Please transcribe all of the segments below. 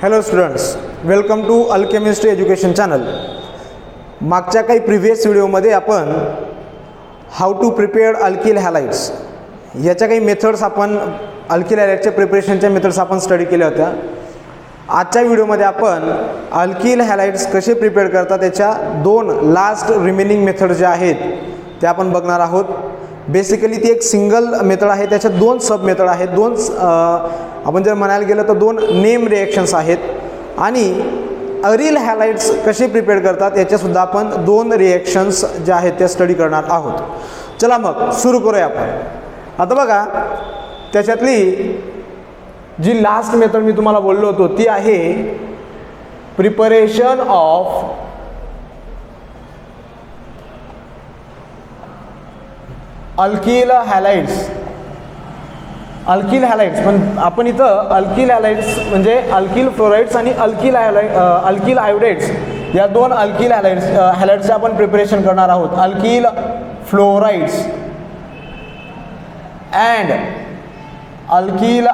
Hello students, welcome to Alchemistry education channel. मागच्या काही previous व्हिडिओमध्ये आपण how to prepare alkyl halides याच्या काही मेथड्स आपण अल्किल हॅलाइडच्या प्रिपरेशनच्या मेथड्स आपण स्टडी केल्या होत्या. आजच्या व्हिडिओमध्ये आपण अल्किल हॅलाइड्स कसे प्रिपेअर करतात त्याच्या दोन लास्ट रिमेनिंग मेथड ज्या आहेत त्या आपण बघणार आहोत. बेसिकली ती एक सिंगल मेथड आहे, त्याच्यात दोन सब मेथड आहेत. आपण जर म्हणायला गेलं तर दोन नेम रिॲक्शन्स आहेत आणि अरिल हॅलाइड्स कसे प्रिपेअर करतात याच्यासुद्धा आपण दोन रिॲक्शन्स ज्या आहेत त्या स्टडी करणार आहोत. चला मग सुरू करूया आपण. आता बघा, त्याच्यातली जी लास्ट मेथड मी तुम्हाला बोललो होतो ती आहे प्रिपरेशन ऑफ अल्किल हॅलाइड्स. अल्किल हॅलाइड्स पण आपण इथं अल्किल हॅलाइड्स म्हणजे अल्किल फ्लोराइड्स आणि अल्किल आयोडाइड्स या दोन अल्किल हॅलाइड्सचे आपण प्रिपरेशन करणार आहोत. Alkyl fluorides and alkyl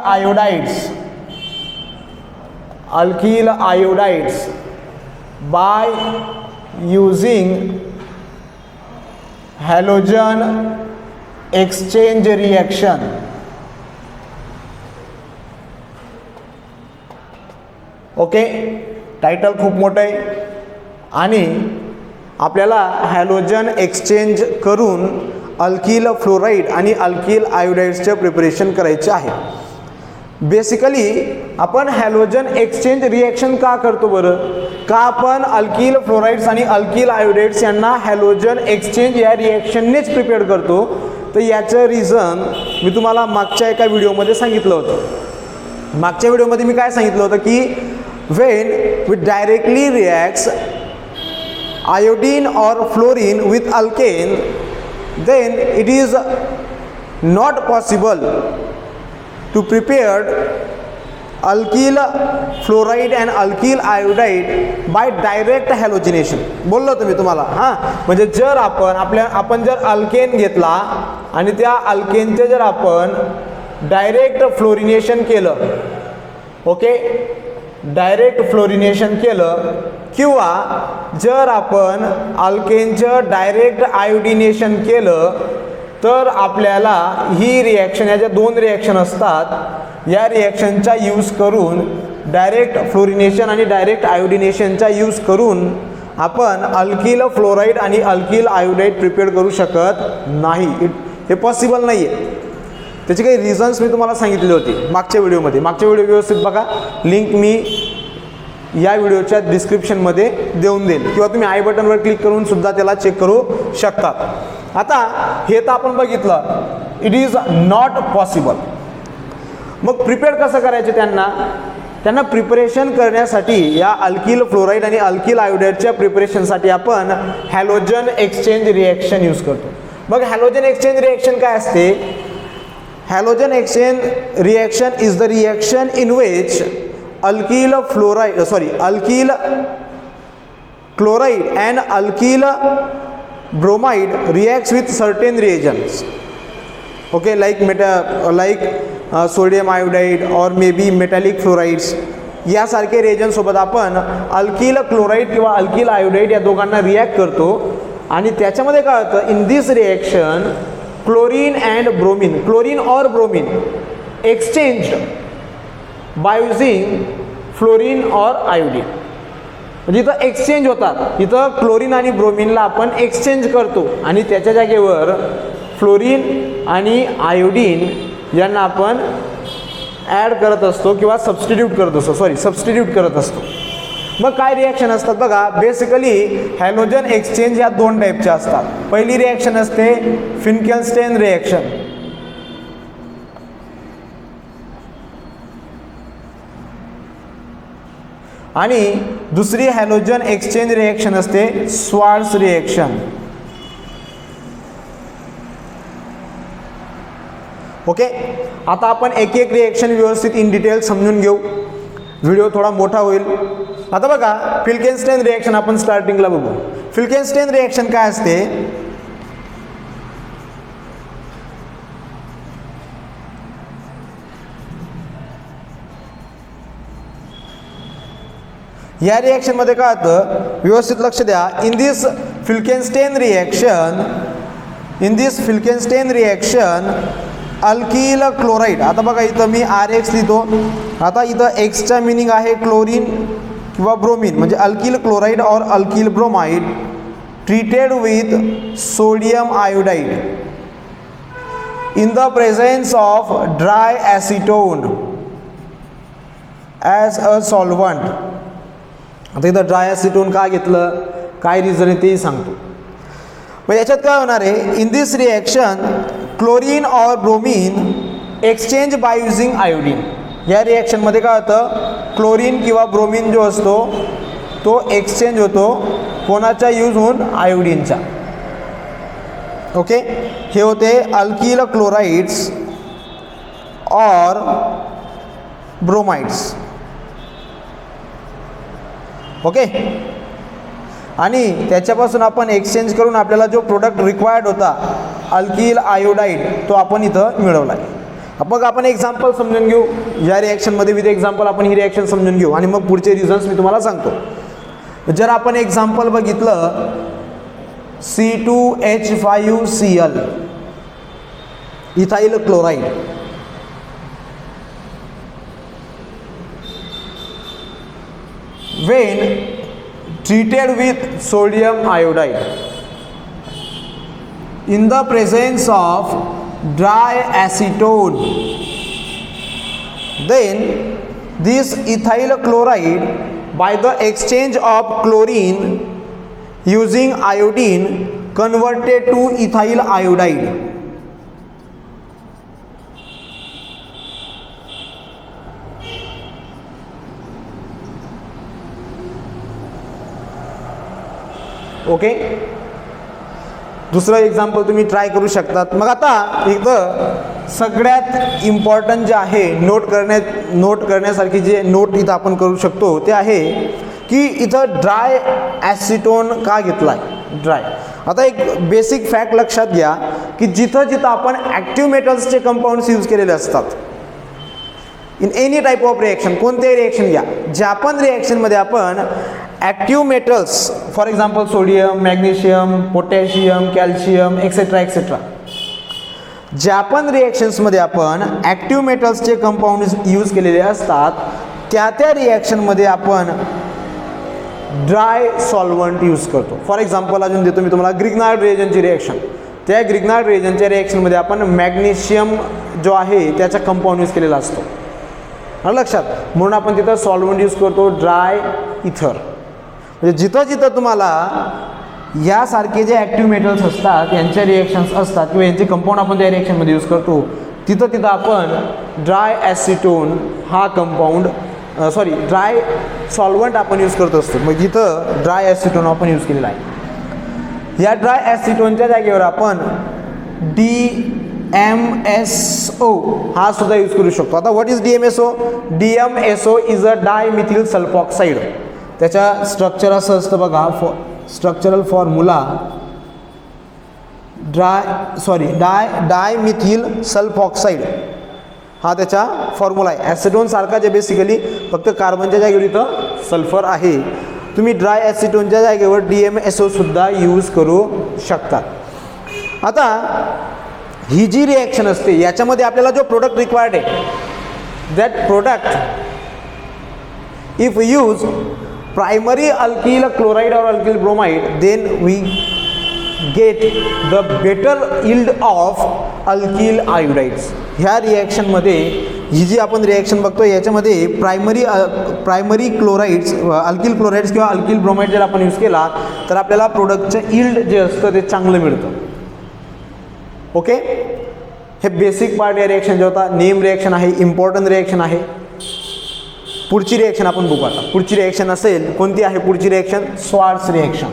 iodides by using halogen exchange reaction. Okay, title खूप मोठं आहे आणि आपल्याला हॅलोजन एक्सचेंज करून अल्किल फ्लोराईड आणि अल्किल आयोडाइड्सचे प्रिपरेशन करायचे आहे. बेसिकली आपण हॅलोजन एक्सचेंज रिॲक्शन का करतो बरं? का आपण अल्किल फ्लोराइड्स आणि अल्किल आयोडाइड्स यांना हॅलोजन एक्सचेंज या रिॲक्शननेच प्रिपेअर करतो? तर याचं रिझन मी तुम्हाला मागच्या एका व्हिडिओमध्ये सांगितलं होतं. मागच्या व्हिडिओमध्ये मी काय सांगितलं होतं की when we directly reacts iodine or fluorine with alkane, then it is not possible to prepare alkyl fluoride and alkyl iodide by direct halogenation. बोललो होतो मी तुम्हाला. म्हणजे जर आपण जर अल्केन घेतला आणि त्या अल्केनचे जर आपण डायरेक्ट फ्लोरिनेशन केलं, ओके, डायरेक्ट फ्लोरिनेशन केलं किंवा जर आपण अल्केनचं डायरेक्ट आयोडिनेशन केलं तर आपल्याला ही रिॲक्शन, या ज्या दोन रिॲक्शन असतात या रिॲक्शनचा यूज करून डायरेक्ट फ्लोरिनेशन आणि डायरेक्ट आयोडिनेशनचा यूज करून आपण अल्किल फ्लोराईड आणि अल्किल आयोडाइड प्रिपेअर करू शकत नाही. हे पॉसिबल नाही आहे. त्याचे काही रिझन्स मी तुम्हाला सांगितले होते मागच्या व्हिडिओमध्ये. मागच्या व्हिडिओ व्यवस्थित बघा, लिंक मी या व्हिडिओच्या डिस्क्रिप्शनमध्ये देऊन देईल किंवा तुम्ही आय बटनवर क्लिक करून सुद्धा त्याला चेक करू शकता. आता हे तर आपण बघितलं, इट इज नॉट पॉसिबल. मग प्रिपेअर कसं करायचे त्यांना प्रिपरेशन करण्यासाठी या अल्किल फ्लोराईड आणि अल्किल आयोडाइडच्या प्रिपरेशनसाठी आपण हॅलोजन एक्सचेंज रिॲक्शन यूज करतो. मग हॅलोजन एक्सचेंज रिॲक्शन काय असते? Halogen exchange reaction is the reaction in which alkyl chloride and alkyl bromide reacts with certain reagents, okay, like sodium iodide or maybe metallic fluorides. यासारखे reagent सोबत आपण alkyl chloride किंवा alkyl iodide या दोघांना react करतो आणि त्याच्यामध्ये काय होतं, in this reaction chlorine and bromine exchanged by using fluorine or iodine. म्हणजे इथं एक्सचेंज होतात. इथं क्लोरीन आणि ब्रोमिनला आपण एक्सचेंज करतो आणि त्याच्या जागेवर फ्लोरीन आणि आयोडीन यांना आपण ॲड करत असतो किंवा सबस्टिट्यूट करत असतो. मग काय रिॲक्शन असतात बघा. बेसिकली हॅलोजन एक्सचेंज या दोन टाईपच्या असतात. पहिली रिॲक्शन असते फिन्केलस्टेन रिॲक्शन. आणि दुसरी हॅलोजन एक्सचेंज रिॲक्शन असते स्वार्ट्स रिॲक्शन. ओके, आता आपण एक एक रिॲक्शन व्यवस्थित इन डिटेल समजून घेऊ. व्हिडिओ थोडा मोठा होईल. आता बघा, फिन्केलस्टेन रिॲक्शन आपण स्टार्टिंगला बघू. फिन्केलस्टेन रिॲक्शन काय असते? या रिॲक्शनमध्ये काय होतं व्यवस्थित लक्ष द्या. In this Finkelstein reaction alkyl chloride. आता बघा इथं मी RX लिहितो. आता इथं एक्सचा मिनिंग आहे क्लोरीन किंवा ब्रोमीन म्हणजे अल्किल क्लोराईड और alkyl bromide treated with sodium iodide in the presence of dry acetone as a solvent. आता इथं ड्राय ॲसिटोन का घेतलं, काय रिझन आहे तेही सांगतो. मग याच्यात काय होणार आहे, in this reaction chlorine or bromine exchange by using iodine. या रिॲक्शनमध्ये काय होतं क्लोरीन किंवा ब्रोमीन जो असतो तो एक्सचेंज होतो कोणाच्या यूज होऊन आयोडीनचा. ओके, हे होते अल्किल क्लोराइड्स और ब्रोमाइड्स. ओके, आणि त्याच्यापासून आपण एक्सचेंज करून आपल्याला जो प्रोडक्ट रिक्वायर्ड होता अल्किल आयोडाइड तो आपण इथं मिळवला आहे. मग आपण एक्झाम्पल समजून घेऊ या रिॲक्शनमध्ये. विथ एक्झाम्पल आपण ही रिॲक्शन समजून घेऊ आणि मग पुढचे रिझन्स मी तुम्हाला सांगतो. जर आपण एक्झाम्पल बघितलं C2H5Cl ethyl chloride. when treated with sodium iodide in the presence of dry acetone, then this ethyl chloride by the exchange of chlorine using iodine converted to ethyl iodide. Okay, दुसरं example तुम्ही try करू शकतात. मग आता इथं सगळ्यात important जे आहे नोट करण्यासारखी जे नोट इथं आपण करू शकतो ते आहे की इथं ड्राय ॲसिटोन का घेतला आहे. ड्राय. आता एक बेसिक फॅक्ट लक्षात घ्या की जिथं आपण ॲक्टिव्ह मेटल्सचे कंपाऊंड्स यूज केलेले असतात in any type of reaction, कोणतेही रिॲक्शन घ्या, ज्या पण रिॲक्शनमध्ये आपण active metals for example sodium, magnesium, potassium, calcium etcetera etcetera, ज्या पण रिॲक्शन्समध्ये आपण ॲक्टिव्ह मेटल्सचे कंपाऊंड्स यूज केलेले असतात त्या रिॲक्शनमध्ये आपण ड्राय सॉल्वंट यूज करतो. फॉर एक्झाम्पल अजून देतो मी तुम्हाला ग्रिग्नार्ड रिएजनची रिॲक्शन. त्या ग्रिग्नार्ड रिएजनच्या रिॲक्शनमध्ये आपण मॅग्नेशियम जो आहे त्याचा कंपाऊंड यूज केलेला असतो. लक्षात, म्हणून आपण तिथं सॉल्वंट यूज करतो ड्राय इथर. म्हणजे जिथं तुम्हाला यासारखे जे ॲक्टिव्ह मेटल्स असतात यांच्या रिॲक्शन्स असतात किंवा यांचे कंपाऊंड आपण त्या रिॲक्शनमध्ये यूज करतो तिथं आपण ड्राय ॲसिटोन हा कंपाऊंड ड्राय सॉल्वंट आपण यूज करत असतो. मग जिथं ड्राय ॲसिटोन आपण यूज केलेला आहे, या ड्राय ॲसिटोनच्या जागेवर आपण DMSO हा सुद्धा यूज करू शकतो. आता what is DMSO? DMSO is a dimethyl sulfoxide. त्याच्या स्ट्रक्चर असं असतं बघा, स्ट्रक्चरल फॉर्म्युला डायमिथिल सल्फॉक्साईड हा त्याचा फॉर्म्युला आहे. ॲसिटोन सारखा जे बेसिकली फक्त कार्बनच्या जागेवर इथं सल्फर आहे. तुम्ही ड्राय ॲसिटोनच्या जागेवर DMSO सुद्धा यूज करू शकतात. आता ही जी रिॲक्शन असते याच्यामध्ये आपल्याला जो प्रोडक्ट रिक्वायर्ड आहे that product if use primary alkyl chloride or alkyl bromide then we get the better yield of alkyl iodides. ह्या रिॲक्शनमध्ये ही जी आपण रिॲक्शन बघतो याच्यामध्ये प्रायमरी क्लोराइड्स अल्किल क्लोराइड्स किंवा अल्किल ब्रोमाइड जर आपण यूज केला तर आपल्याला प्रोडक्टचं यील्ड जे असतं ते चांगलं मिळतं. ओके, हे बेसिक पार्ट या रिॲक्शन जे होता. नेम रिॲक्शन आहे, इम्पॉर्टंट रिॲक्शन आहे. पुढची रिॲक्शन आपण बघू. आता पुढची रिॲक्शन असेल कोणती आहे? पुढची रिॲक्शन स्वार्ट्स रिॲक्शन.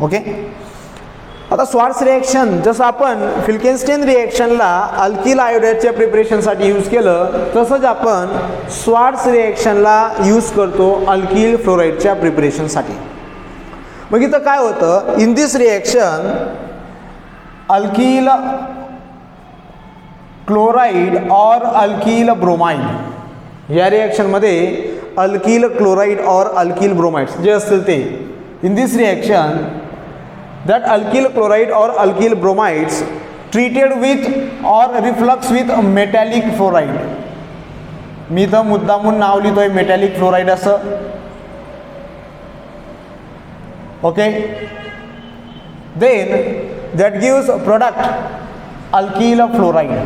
ओके, आता स्वार्ट्स रिॲक्शन जसं आपण फिल्केन्स्टेन रिॲक्शनला अल्किल आयोडाइडच्या प्रिपरेशनसाठी यूज केलं तसंच आपण स्वार्ट्स रिॲक्शनला यूज करतो अल्किल फ्लोराईडच्या प्रिपरेशनसाठी. मग इथं काय होतं, in this reaction alkyl chloride or alkyl bromide, या रिॲक्शनमध्ये alkyl chloride or alkyl bromides जे असतील ते, in this reaction that alkyl chloride or alkyl bromides treated with or reflux with metallic fluoride. मी तर मुद्दामून नाव लिहितोय मेटॅलिक फ्लोराईड असं. Okay, then that gives product alkyl fluoride.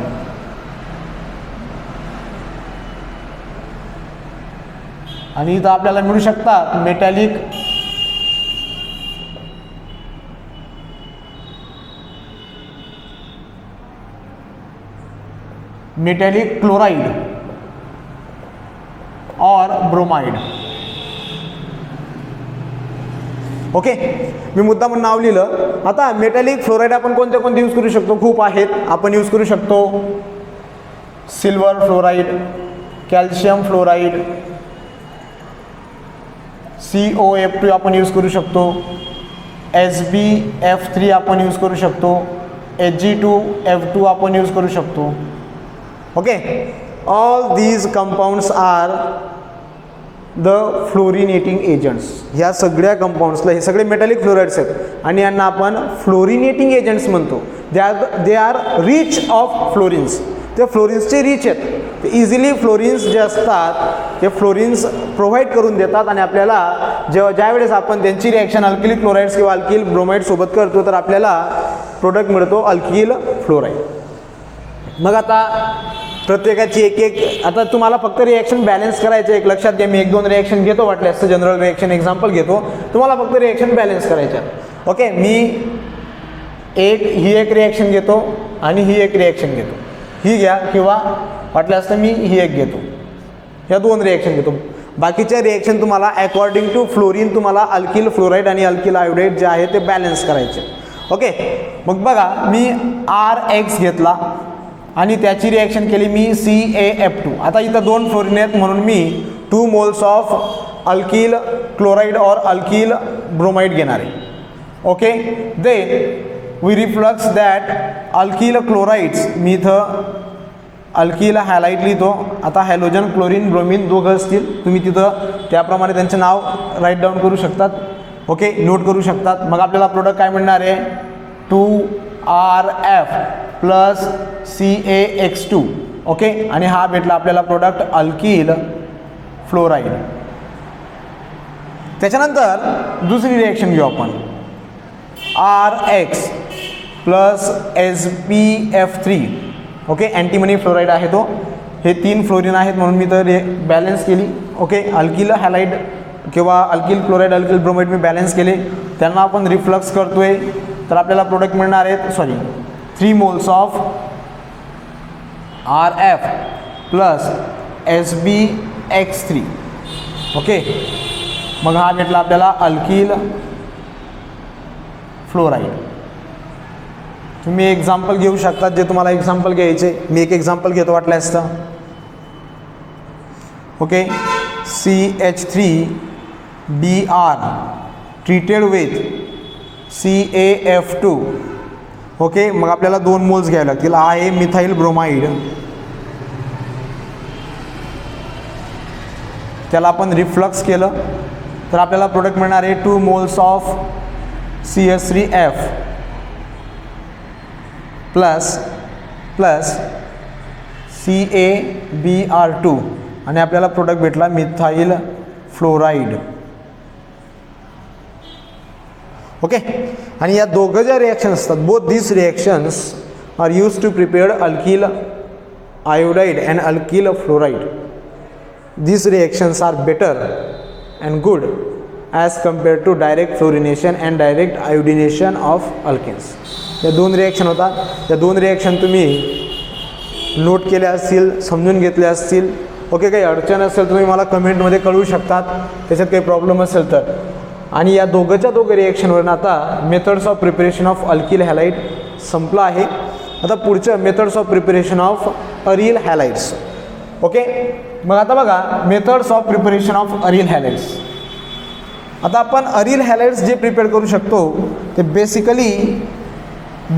आणि इथं आपल्याला मिळू शकतात मेटॅलिक क्लोराइड और ब्रोमाइड. ओके, मी मुद्दा म्हणून नाव लिहिलं. आता मेटॅलिक फ्लोराइड आपण कोणते कोणते यूज करू शकतो, खूप आहेत. आपण यूज करू शकतो silver fluoride, calcium fluoride, COF2 आपण यूज करू शकतो, SbF3 आपण यूज करू शकतो, Hg2F2 आपण यूज करू शकतो. Okay, all these compounds are the fluorinating agents. ह्या सगळ्या कंपाऊंड्सला, हे सगळे मेटॅलिक फ्लोराइड्स आहेत आणि यांना आपण फ्लोरिनेटिंग एजंट्स म्हणतो. They are rich of fluorines. ते फ्लोरिन्सचे रिच आहेत. ते इझिली फ्लोरिन्स जे असतात ते फ्लोरिन्स प्रोव्हाइड करून देतात आणि आपल्याला ज्यावेळेस आपण त्यांची रिॲक्शन अल्किल क्लोराइड्स किंवा अल्किल ब्रोमाइड सोबत करतो तर आपल्याला प्रोडक्ट मिळतो अल्किल फ्लोराइड. मग आता प्रत्येकाची एक एक, आता तुम्हाला फक्त रिॲक्शन बॅलन्स करायचं. एक लक्षात घ्या, मी 1-2 रिॲक्शन घेतो, वाटले असतं जनरल रिॲक्शन एक्झाम्पल घेतो, तुम्हाला फक्त रिॲक्शन बॅलन्स करायच्या. ओके, मी ही एक रिॲक्शन घेतो आणि ही एक रिॲक्शन घेतो, ही घ्या, किंवा वाटलं असतं मी ही एक घेतो, ह्या 2 रिॲक्शन घेतो. बाकीच्या रिॲक्शन तुम्हाला अकॉर्डिंग टू फ्लोरीन तुम्हाला अल्किल फ्लोराईड आणि अल्किल आयोडाईड जे आहे ते बॅलन्स करायचे. ओके, मग बघा मी RX घेतला आणि त्याची रिॲक्शन केली मी CaF2. आता इथं 2 फ्लोरीन आहेत म्हणून मी 2 moles of alkyl chloride or alkyl bromide घेणार आहे. Okay, then we reflux that alkyl chlorides, मी इथं अल्किल हॅलाइड लिहितो. आता हॅलोजन क्लोरीन ब्रोमिन दोघं असतील, तुम्ही तिथं त्याप्रमाणे त्यांचं नाव राईट डाऊन करू शकतात. ओके, नोट करू शकतात. मग आपल्याला प्रोडक्ट काय मिळणार आहे, 2RF प्लस CaX2. ओके, आणि हा भेटला आपल्याला प्रोडक्ट अल्किल फ्लोराईड. त्याच्यानंतर दुसरी रिॲक्शन घेऊ आपण, RX plus SbF3. Okay, antimony fluoride आहे तो. हे 3 फ्लोरीन आहेत म्हणून मी तर बॅलन्स केली. ओके, अल्किल हॅलाइड किंवा अल्किल क्लोराइड अल्किल ब्रोमाइड मी बॅलन्स केले, त्यांना आपण रिफ्लक्स करतोय तर आपल्याला प्रोडक्ट मिळणार आहेत 3 moles of RF plus SbX3. Okay, मग हा भेटला आपल्याला अल्किल फ्लोराईड. तुम्ही एक्झाम्पल घेऊ शकतात जे तुम्हाला एक्झाम्पल घ्यायचे. मी एक एक्झाम्पल घेतो वाटलं असतं. Okay, CH3Br treated with CaF2. Okay, मग आपल्याला 2 मोल्स घ्यावे लागतील. आहे मिथाइल ब्रोमाइड, त्याला आपण रिफ्लक्स केलं तर आपल्याला प्रोडक्ट मिळणार आहे 2 moles of CH3F plus CaBr2 आणि आपल्याला प्रोडक्ट भेटला मिथाइल फ्लोराईड. ओके, आणि या दोघं ज्या रिॲक्शन असतात, both this reactions are use to prepare alkyl iodide and alkyl fluoride. This reactions are better and good as compared to direct fluorination and direct iodination of alkanes. या 2 reaction होतात. या 2 reaction तुम्ही note केल्या असतील, समजून घेतल्या असतील. Okay, काही अडचण असेल तुम्ही मला कमेंटमध्ये कळवू शकतात, त्याच्यात काही प्रॉब्लेम असेल तर. आणि या दोघं रिॲक्शनवरून आता methods of preparation of alkyl halide संपलं आहे. आता पुढचं methods of preparation of aryl halides. Okay, मग आता बघा methods of preparation of aryl halides. आता आपण अरिल हॅलाइड्स जे प्रिपेअर करू शकतो ते बेसिकली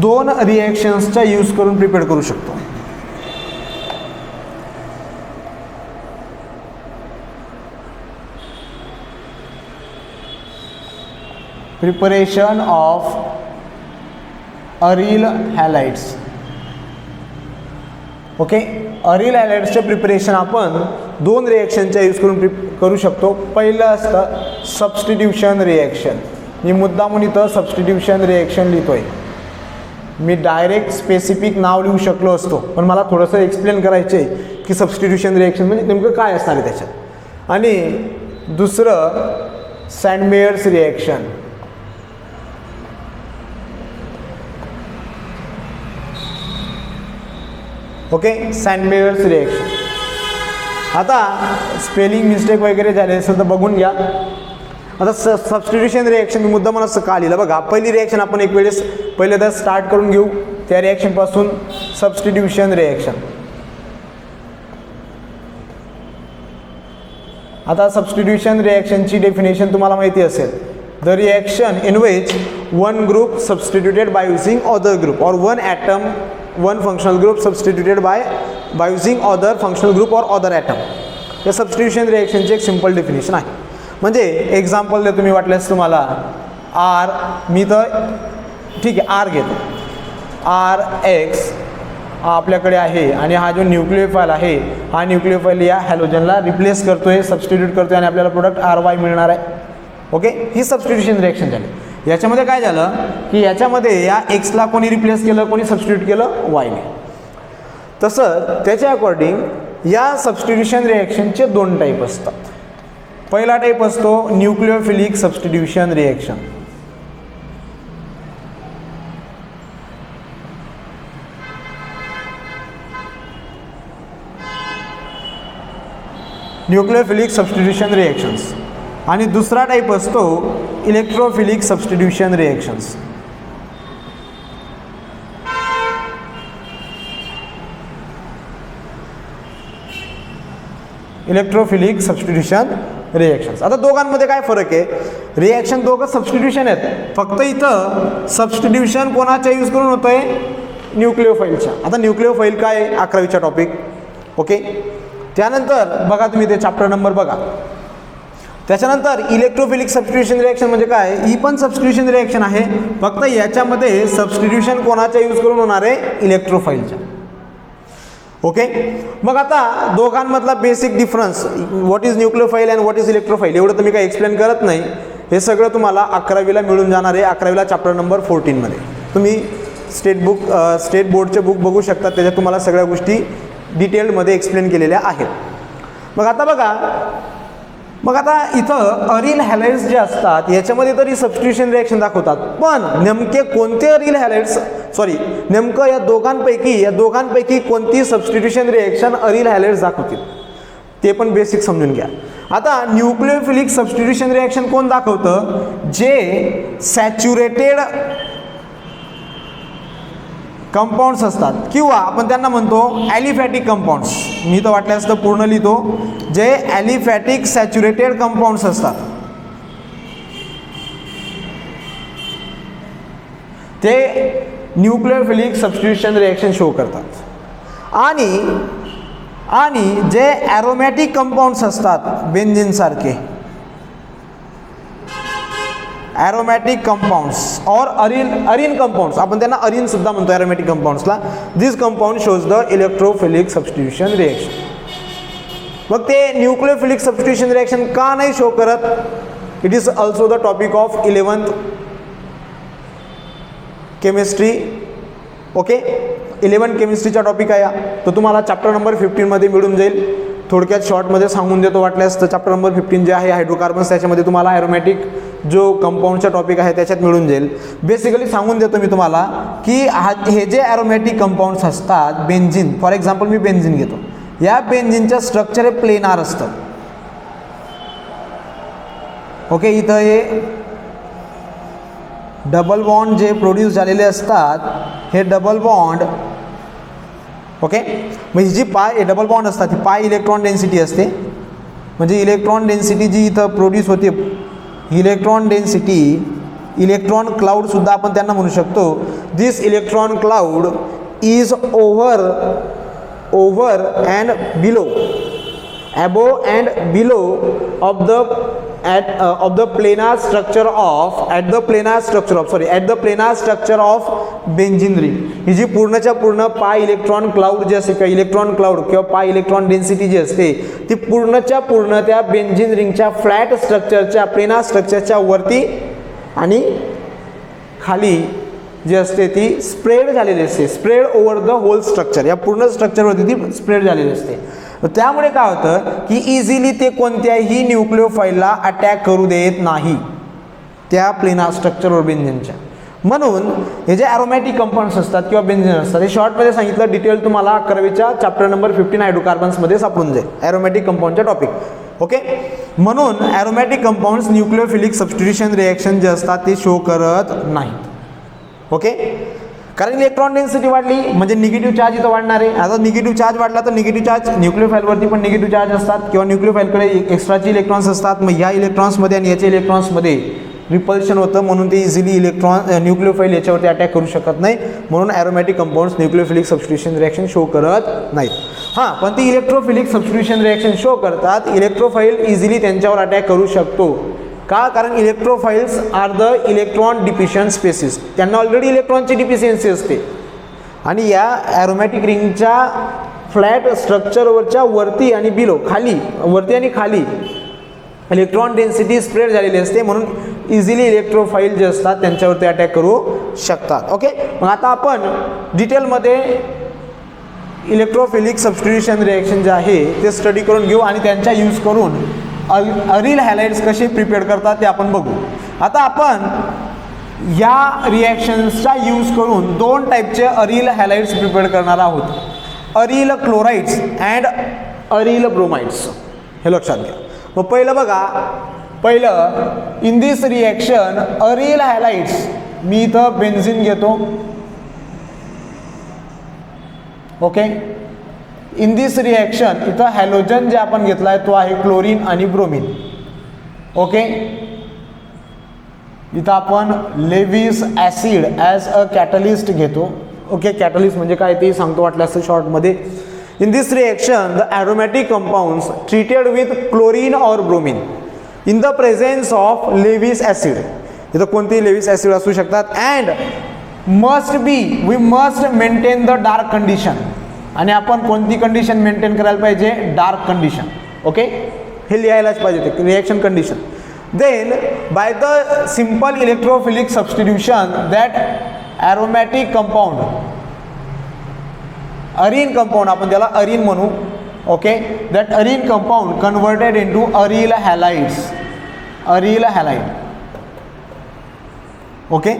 2 रिॲक्शन्सचा यूज करून प्रिपेअर करू शकतो. Preparation of aryl halides. Okay, aryl हॅलाइड्सचे प्रिपरेशन आपण दोन रिॲक्शनच्या यूज करून करू शकतो. पहिलं असतं सबस्टिट्यूशन रिॲक्शन. मी मुद्दामून इथं सबस्टिट्यूशन रिॲक्शन लिहितोय. मी डायरेक्ट स्पेसिफिक नाव लिहू शकलो असतो, पण मला थोडंसं एक्सप्लेन करायचं आहे की सबस्टिट्यूशन रिॲक्शन म्हणजे नेमकं काय असणार आहे त्याच्यात. आणि दुसरं Sandmeyer's reaction. Okay, Sandmeyer's reaction. आता स्पेलिंग मिस्टेक वगैरे झाले असेल तर बघून घ्या. आता सबस्टिट्यूशन रिॲक्शन मी मुद्दा मला असं का लिहिलं बघा. पहिली रिॲक्शन आपण एक वेळेस पहिल्यांदा स्टार्ट करून घेऊ. त्या रिॲक्शनपासून सबस्टिट्यूशन रिॲक्शन. आता सबस्टिट्यूशन रिॲक्शनची डेफिनेशन तुम्हाला माहिती असेल. The reaction in which one group substituted by using other group or one atom one functional group substituted by using other functional group or other atom. या सबस्टिट्यूशन रिॲक्शनची एक simple definition आहे. म्हणजे example देतो मी वाटल्यास तुम्हाला. आर, मी तर ठीक आहे आर घेतो. आर एक्स आपल्याकडे आहे आणि हा जो न्यूक्लियोफाईल आहे हा न्यूक्लियोफाईल या हॅलोजनला रिप्लेस करतोय, सबस्टिट्यूट करतोय आणि आपल्याला प्रोडक्ट आर वाय मिळणार आहे. ओके, ही सबस्टिट्यूशन रिॲक्शन झाली. याच्यामध्ये काय झालं की याच्यामध्ये या एक्सला कोणी रिप्लेस केलं, कोणी सबस्टिट्यूट केलं वायने. तसं त्याच्या अकॉर्डिंग या सबस्टिट्यूशन रिॲक्शनचे दोन टाईप असतात. पहिला टाईप असतो nucleophilic substitution reaction. Nucleophilic substitution reactions. आणि दुसरा टाईप असतो electrophilic substitution reactions. Electrophilic substitution reactions. आता दोघांमध्ये काय फरक आहे. रिॲक्शन दोघं सबस्टिट्यूशन आहेत, फक्त इथं सबस्टिट्यूशन कोणाच्या यूज करून होतं आहे, न्यूक्लियोफाईलच्या. आता न्यूक्लियोफाईल काय आहे 11वीचा टॉपिक. ओके, त्यानंतर बघा तुम्ही ते चॅप्टर नंबर बघा. त्याच्यानंतर इलेक्ट्रोफिलिक सबस्टिट्यूशन रिॲक्शन म्हणजे काय, ही पण सबस्टिट्यूशन रिॲक्शन आहे, फक्त याच्यामध्ये सबस्टिट्यूशन कोणाच्या यूज करून होणार आहे, इलेक्ट्रोफाईलच्या. ओके, मग आता दोघांमधला basic difference what is nucleophile and what is electrophile एवढं तर मी काही एक्सप्लेन करत नाही. हे सगळं तुम्हाला 11वीला मिळून जाणार आहे. 11वीला चॅप्टर नंबर 14 मध्ये तुम्ही स्टेट बोर्डचे बुक बघू शकता, त्याच्यात तुम्हाला सगळ्या गोष्टी डिटेलमध्ये एक्सप्लेन केलेल्या आहेत. मग आता इथं अरिल हॅलाइड्स जे असतात याच्यामध्ये तरी सबस्टिट्यूशन रिॲक्शन दाखवतात, पण नेमके कोणते अरिल हॅलाइड्स नेमकं या दोघांपैकी कोणती सबस्टिट्यूशन रिॲक्शन अरिल हॅलाइड्स दाखवतील ते पण बेसिक समजून घ्या. आता न्यूक्लियोफिलिक सबस्टिट्यूशन रिॲक्शन कोण दाखवतं, जे सॅच्युरेटेड कंपाऊंड्स असतात किंवा आपण त्यांना म्हणतो ॲलिफॅटिक कंपाऊंड्स. मी तर वाटल्यास तर पूर्ण लिहितो, जे ॲलिफॅटिक सॅच्युरेटेड कंपाऊंड्स असतात ते न्यूक्लियोफिलिक सबस्टिट्यूशन रिॲक्शन शो करतात. आणि जे ॲरोमॅटिक कंपाऊंड्स असतात बेन्झीन सारखे aromatic compounds or arene compounds, आपण त्यांना अरिन सुद्धा म्हणतो ॲरोमॅटिक कंपाऊंड्सला. This compound shows the electrophilic substitution reaction. मग ते न्यूक्लियोफिलिक सबस्टिट्यूशन रिॲक्शन का नाही शो करत, it is also the topic of 11th chemistry. Okay, 11th केमिस्ट्रीचा टॉपिक आहे तो तुम्हाला चॅप्टर नंबर 15 मध्ये मिळून जाईल. थोडक्यात शॉर्टमध्ये सांगून देतो वाटल्यास तर चॅप्टर नंबर 15 जे आहे हायड्रोकार्बन्स, त्याच्यामध्ये तुम्हाला ॲरोमॅटिक जो कंपाऊंडचा टॉपिक आहे त्याच्यात मिळून जाईल. बेसिकली सांगून देतो मी तुम्हाला की हे जे ॲरोमॅटिक कंपाऊंड्स असतात, benzene for example me benzene घेतो, या बेन्झीनचं स्ट्रक्चर हे प्लेनार असतं. ओके, इथं हे डबल बॉन्ड जे प्रोड्यूस झालेले असतात हे डबल बॉन्ड, ओके, म्हणजे जी डबल बॉन्ड असतात ही पाय इलेक्ट्रॉन डेन्सिटी असते. म्हणजे इलेक्ट्रॉन डेन्सिटी जी इथं प्रोड्यूस होते, इलेक्ट्रॉन डेन्सिटी, इलेक्ट्रॉन क्लाउड सुद्धा आपण त्यांना म्हणू शकतो. This electron cloud is over and below above and below of the planar structure of benzene ring. ही जी पूर्णच्या पूर्ण पाय इलेक्ट्रॉन क्लाउड जे असते किंवा इलेक्ट्रॉन क्लाउड किंवा पाय इलेक्ट्रॉन डेन्सिटी जी असते ती पूर्णच्या पूर्ण त्या बेंझिन रिंगच्या फ्लॅट स्ट्रक्चरच्या प्लेनार स्ट्रक्चरच्या वरती आणि खाली जी असते ती स्प्रेड झालेली असते, spread over the whole structure, या पूर्ण स्ट्रक्चरवरती ती स्प्रेड झालेली असते. त्यामुळे काय होतं की इझिली ते कोणत्याही न्यूक्लिओफाईलला अटॅक करू देत नाही त्या प्लेनार स्ट्रक्चरवर बेंझिनच्या. म्हणून हे जे ॲरोमॅटिक कंपाऊंड्स असतात किंवा बेंझिन असतात हे शॉर्टमध्ये सांगितलं, डिटेल तुम्हाला 11वीच्या चॅप्टर नंबर 15 हायड्रोकार्बन्समध्ये सापडून जाईल ॲरोमॅटिक कंपाऊंडच्या टॉपिक. ओके, म्हणून aromatic compounds nucleophilic substitution reaction जे असतात ते शो करत नाहीत. ओके, कारण इलेक्ट्रॉन डेन्सिटी वाढली म्हणजे निगेटिव्ह चार्ज इथं वाढणार आहे. आता निगेटिव्ह चार्ज वाढला तर निगेटिव्ह चार्ज न्यूक्लिओफाईलवरती पण निगेटिव्ह चार्ज असतात किंवा न्यूक्लिओफाईलकडे एक्स्ट्राचे इलेक्ट्रॉन्स असतात. मग ह्या इलेक्ट्रॉन्समध्ये आणि याच्या इलेक्ट्रॉन्समध्ये रिपल्शन होतं म्हणून ते इझिली न्यूक्लिओफाईल याच्यावरती अटॅक करू शकत नाही. म्हणून aromatic compounds nucleophilic substitution reaction show करत नाहीत. हां, पण ती इलेक्ट्रोफिलिक सबस्टिट्यूशन रिॲक्शन शो करतात. इलेक्ट्रोफाईल इझिली त्यांच्यावर अटॅक करू शकतो. का? कारण electrophiles are the electron deficient species, त्यांना ऑलरेडी इलेक्ट्रॉनची डिफिशियन्सी असते आणि या ॲरोमॅटिक रिंगच्या फ्लॅट स्ट्रक्चरवरच्या वरती आणि बिलो खाली, वरती आणि खाली इलेक्ट्रॉन डेन्सिटी स्प्रेड झालेली असते म्हणून इझिली इलेक्ट्रोफाईल जे असतात त्यांच्यावरती अटॅक करू शकतात. ओके, मग आता आपण डिटेलमध्ये इलेक्ट्रोफिलिक सबस्टिट्यूशन रिॲक्शन जे आहे ते स्टडी करून घेऊ आणि त्यांचा यूज करून अरिल हॅलाइड्स कसे प्रिपेअर करतात ते आपण बघू. आता आपण या रिॲक्शन्सचा यूज करून दोन टाईपचे अरिल हॅलाइड्स प्रिपेअर करणार आहोत, aryl chlorides and aryl bromides. हे लक्षात घ्या. मग पहिलं बघा, पहिलं in this reaction aryl halides, मी इथं बेन्झिन घेतो. ओके, इन दिस रिॲक्शन इथं हॅलोजन जे आपण घेतला आहे तो आहे क्लोरीन आणि ब्रोमीन. ओके, इथं आपण Lewis acid as a catalyst घेतो. ओके, कॅटलिस्ट म्हणजे काय ते सांगतो वाटलं असतं शॉर्टमध्ये. In this reaction the aromatic compounds treated with chlorine or bromine in the presence of Lewis acid, इथं कोणतेही लेविस ॲसिड असू शकतात. And we must maintain the dark condition, आणि आपण कोणती कंडिशन मेंटेन करायला पाहिजे? Dark condition. ओके, हे लिहायलाच पाहिजे ते reaction condition. Then by the simple electrophilic substitution that aromatic compound, arene compound आपण त्याला अरिन म्हणू. Okay, that arene compound converted into aryl halides, aryl halide. Okay,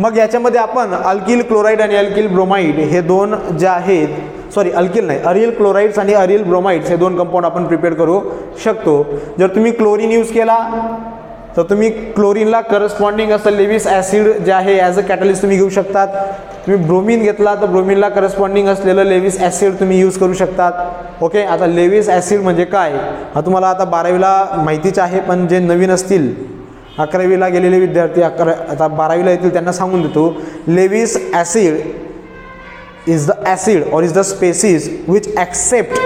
मग याच्यामध्ये आपण अल्किल क्लोराईड आणि अल्किल ब्रोमाइड हे दोन जे आहेत, सॉरी अल्किल नाही, अरिल क्लोराइड्स आणि अरिल ब्रोमाइड्स हे दोन कंपाऊंड आपण प्रिपेअर करू शकतो. जर तुम्ही क्लोरीन यूज केला तर तुम्ही क्लोरीनला करस्पॉन्डिंग असं लेविस ॲसिड जे आहे ॲज अ कॅटलिस्ट तुम्ही घेऊ शकतात. तुम्ही ब्रोमीन घेतला तर ब्रोमीनला करस्पॉन्डिंग असलेलं लेविस ॲसिड तुम्ही यूज करू शकतात. ओके, आता लेविस ॲसिड म्हणजे काय हा तुम्हाला आता 12वीला माहितीच आहे, पण जे नवीन असतील 11वीला गेलेले विद्यार्थी आता 12वीला येतील त्यांना सांगून देतो. Lewis acid is the acid or is the species which accept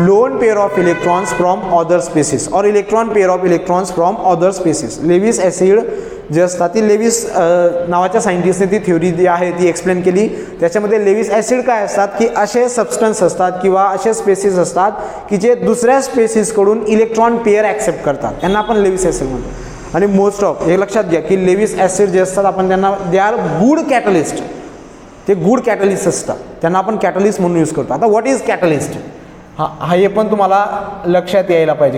lone pair of electrons from other species or electron pair of electrons from other species. Lewis acid जे असतात ती लेविस नावाच्या सायंटिस्टने ती थ्योरी जी आहे ती एक्सप्लेन केली. त्याच्यामध्ये Lewis acid काय असतात की असे सबस्टन्स असतात किंवा असे स्पेसिस असतात की जे दुसऱ्या स्पेसिसकडून इलेक्ट्रॉन पेअर ॲक्सेप्ट करतात, त्यांना आपण लेविस ॲसिड म्हणतो. आणि मोस्ट ऑफ हे लक्षात घ्या की लेविस ॲसिड जे असतात आपण त्यांना दे आर गुड कॅटलिस्ट, ते गुड कॅटलिस्ट असतात, त्यांना आपण कॅटलिस्ट म्हणून यूज करतो. आता व्हॉट इज कॅटलिस्ट, हा हे पण तुम्हाला लक्षात यायला पाहिजे.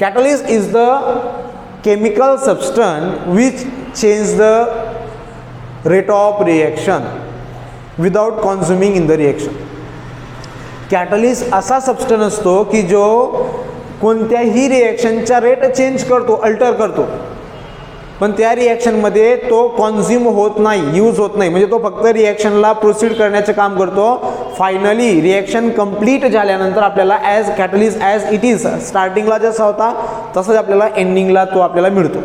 Catalyst is the chemical substance which change the rate of reaction without consuming in the reaction. Catalyst असा सबस्टन्स असतो की जो कोणत्याही रिॲक्शनचा रेट चेंज करतो, अल्टर करतो, पण त्या रिॲक्शनमध्ये तो कॉन्झ्युम होत नाही, यूज होत नाही. म्हणजे तो फक्त रिॲक्शनला प्रोसीड करण्याचं काम करतो. फायनली रिॲक्शन कंप्लीट झाल्यानंतर आपल्याला as catalyst as it is स्टार्टिंगला जसा होता तसंच आपल्याला एंडिंगला तो आपल्याला मिळतो.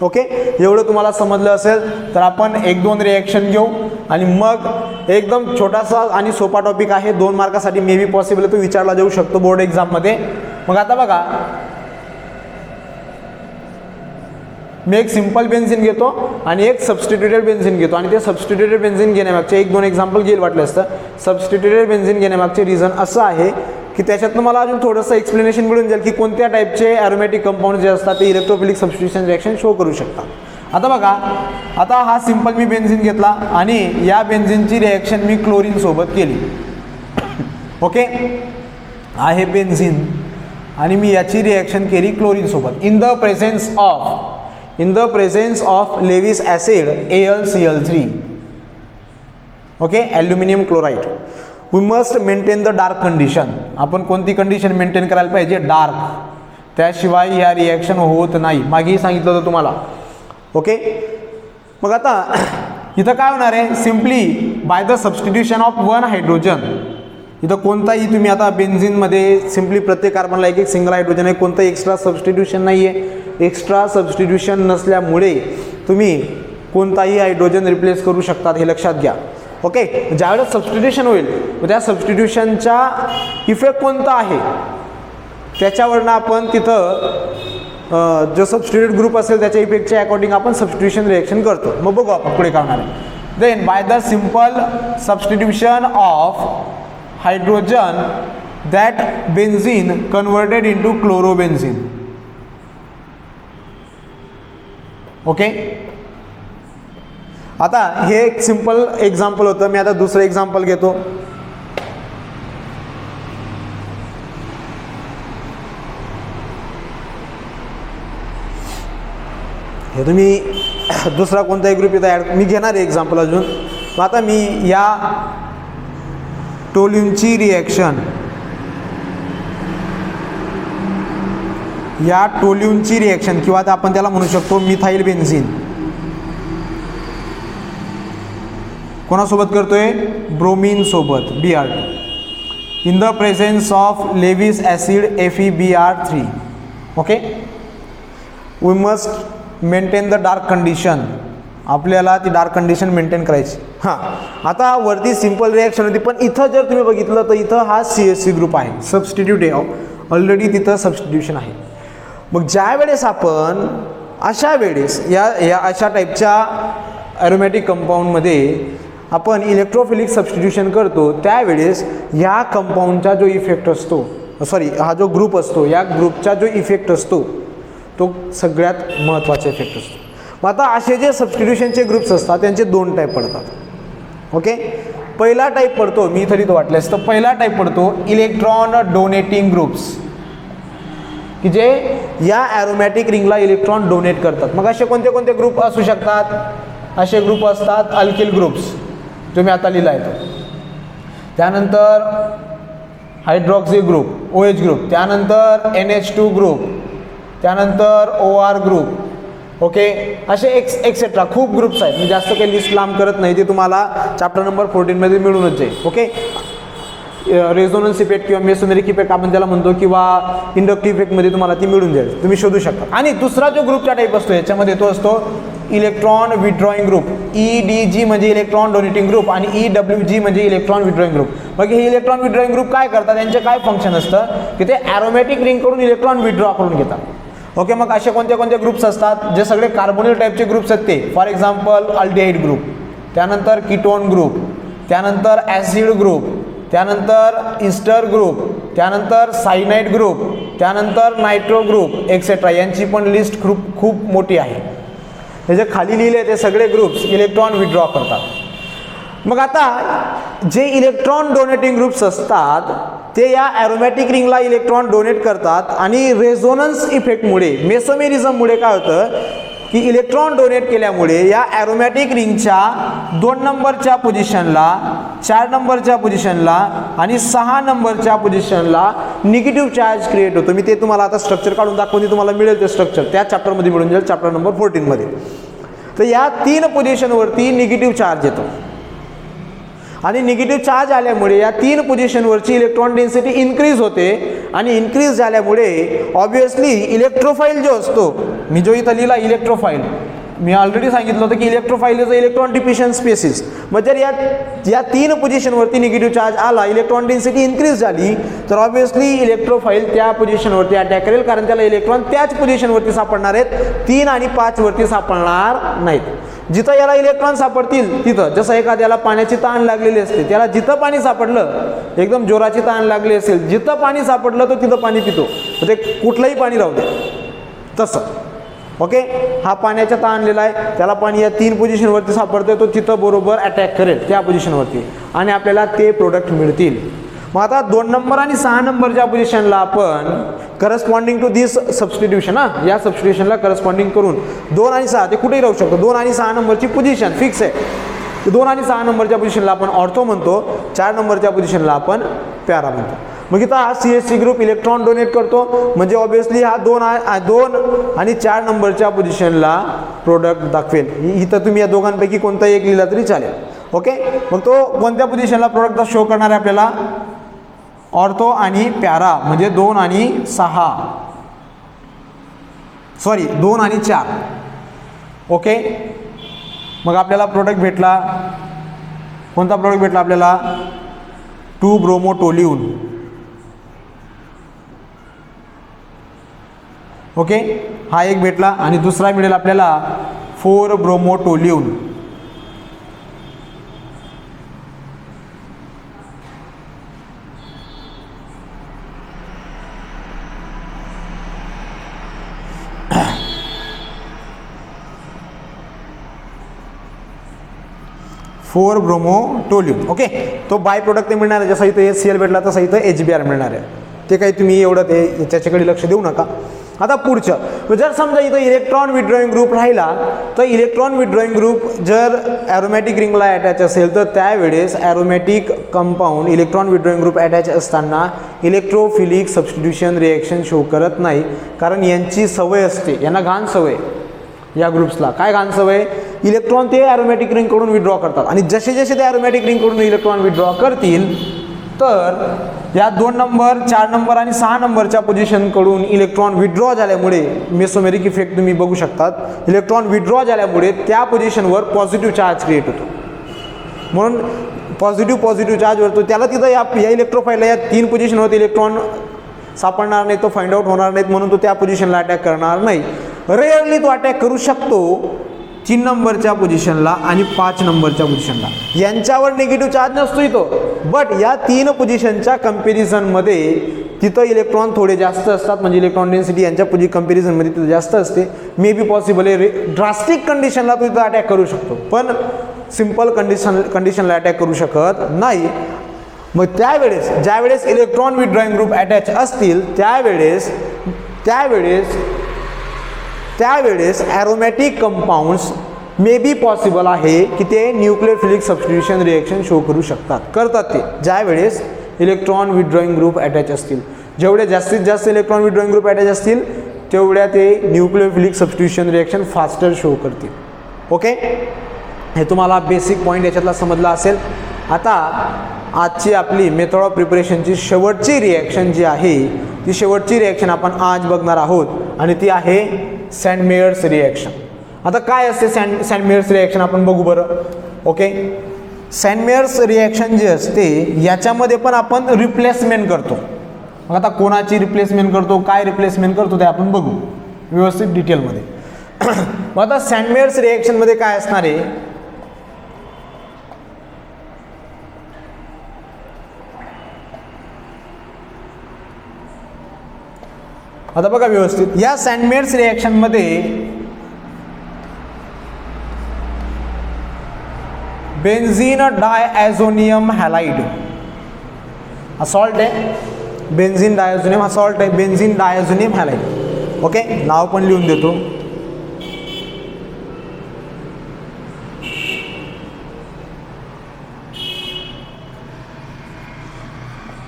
ओके, एवढं तुम्हाला समजलं असेल तर आपण 1-2 रिॲक्शन घेऊ आणि मग एकदम छोटासा आणि सोपा टॉपिक आहे, 2 मार्कासाठी मे बी पॉसिबल तो विचारला जाऊ शकतो बोर्ड एक्झाममध्ये. मग आता बघा, मी एक सिंपल बेन्झिन घेतो आणि एक सबस्टिट्यूटेड बेन्झिन घेतो आणि ते सबस्टिट्यूटेड बेन्झिन घेण्यामागचे 1-2 एक्झाम्पल घेईल वाटलं असतं. सबस्टिट्यूटेड बेन्झिन घेण्यामागचे रिझन असं आहे की त्याच्यातनं मला अजून थोडंसं एक्सप्लेनेशन मिळून जाईल की कोणत्या टाईपचे ॲरोमॅटिक कंपाऊंड जे असतात ते इलेक्ट्रोफिलिक सबस्टिट्यूशन रिॲक्शन शो करू शकतात. आता बघा, आता हा सिंपल मी बेन्झिन घेतला आणि या बेन्झिनची रिॲक्शन मी क्लोरीन सोबत केली. ओके, आहे बेन्झिन आणि मी याची रिॲक्शन केली क्लोरीन सोबत. In the presence of Lewis acid AlCl3, okay, aluminium chloride. We must maintain the dark condition. आपण कोणती कंडिशन मेंटेन करायला पाहिजे? डार्क. त्याशिवाय या रिॲक्शन होत नाही, मागेही सांगितलं होतं तुम्हाला. ओके, मग आता इथं काय होणार आहे? Simply by the substitution of 1 hydrogen. इथं कोणताही तुम्ही आता बेन्झिनमध्ये सिम्पली प्रत्येक कार्बनला एक सिंगल हायड्रोजन आहे, कोणतं एक्स्ट्रा सबस्टिट्यूशन नाही आहे. एक्स्ट्रा सबस्टिट्यूशन नसल्यामुळे तुम्ही कोणताही हायड्रोजन रिप्लेस करू शकतात, हे लक्षात घ्या. ओके, ज्यावेळेस सबस्टिट्यूशन होईल त्या सबस्टिट्यूशनचा इफेक्ट कोणता आहे त्याच्यावरनं आपण तिथं जो सबस्टिट्यूट ग्रुप असेल त्याच्या इफेक्टच्या अकॉर्डिंग आपण सबस्टिट्यूशन रिॲक्शन करतो. मग बघू आपण पुढे काय होणार आहे. Then by the simple substitution of hydrogen that benzene converted into chlorobenzene. Okay, आता हे एक सिंपल एक्झाम्पल होतं. मी आता दुसरं एक्झाम्पल घेतो. हे तुम्ही दुसरा कोणताही ग्रुप इथं ॲड, मी घेणार आहे एक्झाम्पल अजून. मग आता मी या टोल्यूनची रिॲक्शन, किंवा आता आपण त्याला म्हणू शकतो मिथाइल बेन्झिन, कोणासोबत करतोय? ब्रोमीन सोबत, Br2. In the presence of Lewis acid FeBr3. Okay, we must maintain the dark condition. आपल्याला ती डार्क कंडिशन मेंटेन करायची. हां, आता वरती सिंपल रिॲक्शन होती, पण इथं जर तुम्ही बघितलं तर इथं हा CH3 ग्रुप आहे, सबस्टिट्यूट आहे, ऑलरेडी तिथं सबस्टिट्यूशन आहे. मग ज्या वेळेस आपण अशा वेळेस या अशा टाईपच्या ॲरोमॅटिक कंपाऊंडमध्ये आपण इलेक्ट्रोफिलिक सबस्टिट्यूशन करतो त्यावेळेस या कंपाऊंडचा जो इफेक्ट असतो, हा जो ग्रुप असतो, या ग्रुपचा जो इफेक्ट असतो तो सगळ्यात महत्त्वाचा इफेक्ट असतो. मग आता असे जे सबस्टिट्यूशनचे ग्रुप्स असतात त्यांचे 2 टाईप पडतात. ओके, पहिला टाईप पडतो, मी इथं वाटल्यास तर पहिला टाईप पडतो इलेक्ट्रॉन डोनेटिंग ग्रुप्स, की जे या ॲरोमॅटिक रिंगला इलेक्ट्रॉन डोनेट करतात. मग असे कोणते कोणते ग्रुप असू शकतात? असे ग्रुप असतात अल्किल ग्रुप्स, जो मी आता लिहिला आहे तो. त्यानंतर हायड्रॉक्सी ग्रुप, OH ग्रुप. त्यानंतर NH2 ग्रुप. त्यानंतर OR ग्रुप. ओके, असे एक्सेट्रा खूप ग्रुप्स आहेत. मी जास्त काही लिस्ट लांब करत नाही, ते तुम्हाला चॅप्टर नंबर 14मध्ये मिळूनच जाईल. ओके, रेझोनन्स इफेक्ट किंवा मेसोमेरिक इफेक्ट आपण त्याला म्हणतो, किंवा इंडक्टिव्ह इफेक्टमध्ये तुम्हाला ती मिळून जाईल, तुम्ही शोधू शकता. आणि दुसरा जो ग्रुपचा टाईप असतो याच्यामध्ये तो असतो इलेक्ट्रॉन विड्रॉइंग ग्रुप. EDG म्हणजे इलेक्ट्रॉन डोनेटिंग ग्रुप आणि EWG म्हणजे इलेक्ट्रॉन विड्रॉइंग ग्रुप. मग हे इलेक्ट्रॉन विड्रॉइंग ग्रुप काय करतात, त्यांचे काय फंक्शन असतं की ते ॲरोमॅटिक रिंगकडून इलेक्ट्रॉन विड्रॉ करून घेतात. ओके, मग असे कोणते कोणते ग्रुप्स असतात? जे सगळे कार्बोनिल टाईपचे ग्रुप्स आहेत ते, फॉर एक्झाम्पल अल्डिहाइड ग्रुप, त्यानंतर कीटोन ग्रुप, त्यानंतर ॲसिड ग्रुप, त्यानंतर इस्टर ग्रुप, त्यानंतर सायनाइड ग्रुप, त्यानंतर नायट्रो ग्रुप एक्सेट्रा. यांची पण लिस्ट खूप मोठी आहे. हे जे खाली लिहिले ते सगळे ग्रुप्स इलेक्ट्रॉन विड्रॉ करतात. मग आता जे इलेक्ट्रॉन डोनेटिंग ग्रुप्स असतात ते या ॲरोमॅटिक रिंगला इलेक्ट्रॉन डोनेट करतात आणि रेझोनन्स इफेक्टमुळे, मेसोमेरिझममुळे काय होतं की इलेक्ट्रॉन डोनेट केल्यामुळे या ॲरोमॅटिक रिंगच्या 2 नंबरच्या पोझिशनला, 4 नंबरच्या पोझिशनला आणि 6 नंबरच्या पोझिशनला निगेटिव्ह चार्ज क्रिएट होतो. मी ते तुम्हाला आता स्ट्रक्चर काढून दाखवून तुम्हाला मिळेल ते स्ट्रक्चर त्या चॅप्टरमध्ये मिळून जाईल, चॅप्टर नंबर 14मध्ये. तर या 3 पोझिशनवरती निगेटिव्ह चार्ज येतो आणि निगेटिव्ह चार्ज आल्यामुळे या 3 पोझिशनवरची इलेक्ट्रॉन डेन्सिटी इन्क्रीज होते आणि इन्क्रीज झाल्यामुळे ऑब्वियसली इलेक्ट्रोफाईल जो असतो, मी जो इथं लिहिला इलेक्ट्रोफाईल, मी ऑलरेडी सांगितलं होतं की electrophile is electron deficient spaces. मग जर या 3 पोझिशनवरती निगेटिव्ह चार्ज आला, इलेक्ट्रॉन डेन्सिटी इन्क्रीज झाली, तर ऑब्व्हियसली इलेक्ट्रोफाइल त्या पोझिशनवरती अटॅक करेल, कारण त्याला इलेक्ट्रॉन त्याच पोझिशनवरती सापडणार आहेत, 3 आणि 5 वरती सापडणार नाहीत. जिथं याला इलेक्ट्रॉन सापडतील तिथं, जसं एखाद्याला पाण्याची तहान लागलेली असते, त्याला जिथं पाणी सापडलं, एकदम जोराची तहान लागली असेल, जिथं पाणी सापडलं तो तिथं पाणी पितो, ते कुठलंही पाणी राहू दे, तसं. ओके, हा पाण्याचा तहानलेला आहे, त्याला पाणी या 3 पोझिशनवरती सापडतोय, तो तिथं बरोबर अटॅक करेल त्या पोझिशनवरती आणि आपल्याला ते प्रोडक्ट मिळतील. मग आता 2 नंबर आणि 6 नंबरच्या पोझिशनला आपण करस्पॉन्डिंग टू दिस सबस्टिट्यूशन, या सबस्टिट्यूशनला करस्पॉन्डिंग करून 2 आणि 6 ते कुठेही राहू शकतो. 2 आणि 6 नंबरची पोझिशन फिक्स आहे. 2 आणि 6 नंबरच्या पोझिशनला आपण ऑर्थो म्हणतो, 4 नंबरच्या पोझिशनला आपण पॅरा म्हणतो. मग इथं हा CH3 ग्रुप इलेक्ट्रॉन डोनेट करतो, म्हणजे ऑब्व्हियसली हा 2 आणि 4 नंबरच्या पोझिशनला प्रोडक्ट दाखवेल. इथं तुम्ही या दोघांपैकी कोणताही एक लिहिला तरी चालेल. ओके, मग तो कोणत्या पोझिशनला प्रोडक्ट शो करणार आहे आपल्याला? ऑर्थो आणि पॅरा, म्हणजे 2 आणि 6, सॉरी 2 आणि 4. ओके, मग आपल्याला प्रोडक्ट भेटला, कोणता प्रोडक्ट भेटला आपल्याला? 2 ब्रोमोटोल्यून. ओके, हा एक भेटला आणि दुसरा मिळेल आपल्याला 4 ब्रोमोटोल्यून. फोर ब्रोमोटोल्यूम. ओके, तो बाय प्रोडक्ट ते मिळणार आहे, जसं इथं HCl भेटला तसं इथं HBr मिळणार आहे. ते काही तुम्ही एवढं ते त्याच्याकडे लक्ष देऊ नका. आता पुढचं, जर समजा इथं इलेक्ट्रॉन विथड्रॉइंग ग्रुप राहिला, तर इलेक्ट्रॉन विथड्रॉइंग ग्रुप जर ॲरोमॅटिक रिंगला अटॅच असेल, तर त्यावेळेस aromatic compound electron withdrawing group attach असताना इलेक्ट्रोफिलिक सबस्टिट्यूशन रिॲक्शन शो करत नाही, कारण यांची सवय असते, यांना घाण सवय, या ग्रुप्सला काय घाण सवय? इलेक्ट्रॉन ते ॲरोमॅटिक रिंगकडून विड्रॉ करतात, आणि जसे जसे ते ॲरोमॅटिक रिंगकडून इलेक्ट्रॉन विड्रॉ करतील, तर या 2 नंबर, 4 नंबर आणि 6 नंबरच्या पोझिशनकडून इलेक्ट्रॉन विड्रॉ झाल्यामुळे मेसोमेरिक इफेक्ट तुम्ही बघू शकतात. इलेक्ट्रॉन विड्रॉ झाल्यामुळे त्या पोझिशनवर पॉझिटिव्ह चार्ज क्रिएट होतो, म्हणून पॉझिटिव्ह चार्ज होतो. त्याला तिथं या इलेक्ट्रोफाईलला या 3 पोझिशनवरती इलेक्ट्रॉन सापडणार नाही, तो फाइंड आउट होणार नाहीत, म्हणून तो त्या पोझिशनला अटॅक करणार नाही. रेअरली तो अटॅक करू शकतो 3 नंबरच्या पोझिशनला आणि 5 नंबरच्या पोझिशनला. यांच्यावर निगेटिव्ह चार्ज नसतो इथं, बट या 3 पोझिशनच्या कंपॅरिझनमध्ये तिथं इलेक्ट्रॉन थोडे जास्त असतात, म्हणजे इलेक्ट्रॉन डेन्सिटी यांच्या कंपॅरिझनमध्ये तिथं जास्त असते. मे बी पॉसिबल आहे ड्रास्टिक कंडिशनला तो इथं अटॅक करू शकतो, पण सिम्पल कंडिशनला अटॅक करू शकत नाही. मग त्यावेळेस ज्यावेळेस इलेक्ट्रॉन विथड्रॉइंग ग्रुप अटॅच असतील, त्यावेळेस aromatic compounds may be possible आहे की ते न्यूक्लियोफिलिक सबस्टिट्यूशन रिॲक्शन शो करू शकतात, करतात ते ज्यावेळेस इलेक्ट्रॉन विथड्रॉइंग ग्रुप अटॅच असतील. जेवढे जास्तीत जास्त इलेक्ट्रॉन विथड्रॉइंग ग्रुप अटॅच असतील, तेवढ्या ते nucleophilic substitution reaction faster show करतील. ओके, हे तुम्हाला बेसिक पॉईंट याच्यातला समजला असेल. आता आजची आपली मेथड ऑफ प्रिपरेशनची शेवटची रिॲक्शन जी आहे, ती शेवटची रिॲक्शन आपण आज बघणार आहोत, आणि ती आहे सँडमेयर्स रिॲक्शन. आता काय असते सँडमेयर्स रिॲक्शन आपण बघू बरं. ओके, सँडमेयर्स रिॲक्शन जी असते याच्यामध्ये पण आपण रिप्लेसमेंट करतो. मग आता कोणाची रिप्लेसमेंट करतो, काय रिप्लेसमेंट करतो ते आपण बघू व्यवस्थित डिटेलमध्ये. मग आता सँडमेयर्स रिॲक्शनमध्ये काय असणार आहे, आता बघा व्यवस्थित. या सँडमेयर्स रिॲक्शनमध्ये बेन्झीन डायॲझोनियम हॅलाइड हा सॉल्ट आहे, बेन्झीन डायॲझोनियम हा सॉल्ट आहे, बेन्झीन डायॲझोनियम हॅलाइड. ओके, नाव पण लिहून देतो.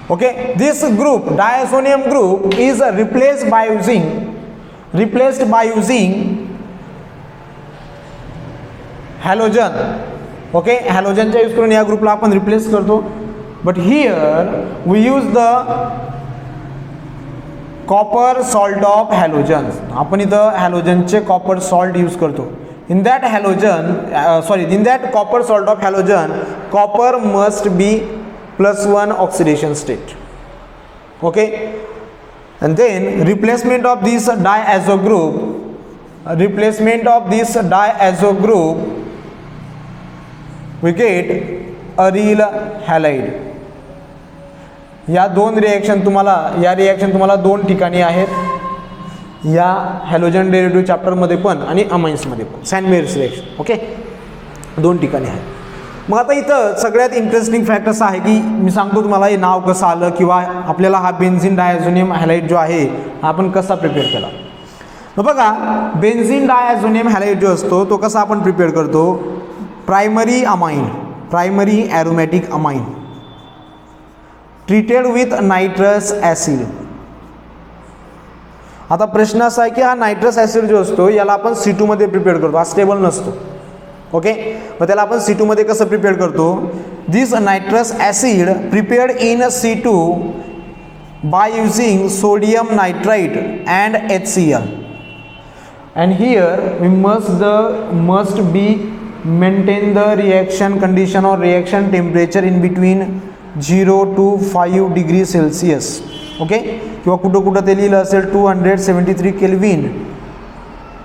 Okay, this group, diazonium group, is replaced by using halogen. Okay, हॅलोजनचा यूज करून या ग्रुपला आपण रिप्लेस करतो. But here we use the copper salt of halogen. आपण इथं हॅलोजनचे कॉपर सॉल्ट यूज करतो. in that halogen, in that copper salt of halogen, copper must be +1 oxidation state. Okay, and then replacement of this diazo group, we get aryl halide. या reaction तुम्हाला दोन ठिकाणी आहेत, या हॅलोजन डेरिव्हेटिव्ह चॅप्टरमध्ये पण आणि अमाइन्समध्ये पण, सॅन मेरिस रिएक्शन. ओके, दोन ठिकाणी आहे. मग आता इथं सगळ्यात इंटरेस्टिंग फॅक्ट असं आहे की मी सांगतो तुम्हाला हे नाव कसं आलं, किंवा आपल्याला हा बेन्झीन डायझोनियम हॅलाइड जो आहे हा आपण कसा प्रिपेअर केला. मग बघा, बेन्झीन डायझोनियम हॅलाइड जो असतो तो कसा आपण प्रिपेअर करतो. Primary aromatic amine treated with nitrous acid. आता प्रश्न असा आहे की हा नायट्रस ॲसिड जो असतो याला आपण C2 मध्ये प्रिपेअर करतो, हा स्टेबल नसतो. ओके, मग त्याला आपण C2 मध्ये कसं प्रिपेअर करतो. This nitrous acid prepared in C2 by using sodium nitrite and HCl, and here we must be maintain the reaction condition or reaction temperature in between 0 to 5 degree Celsius. Okay, किंवा कुठं ते लिहिलं असेल 273 kelvin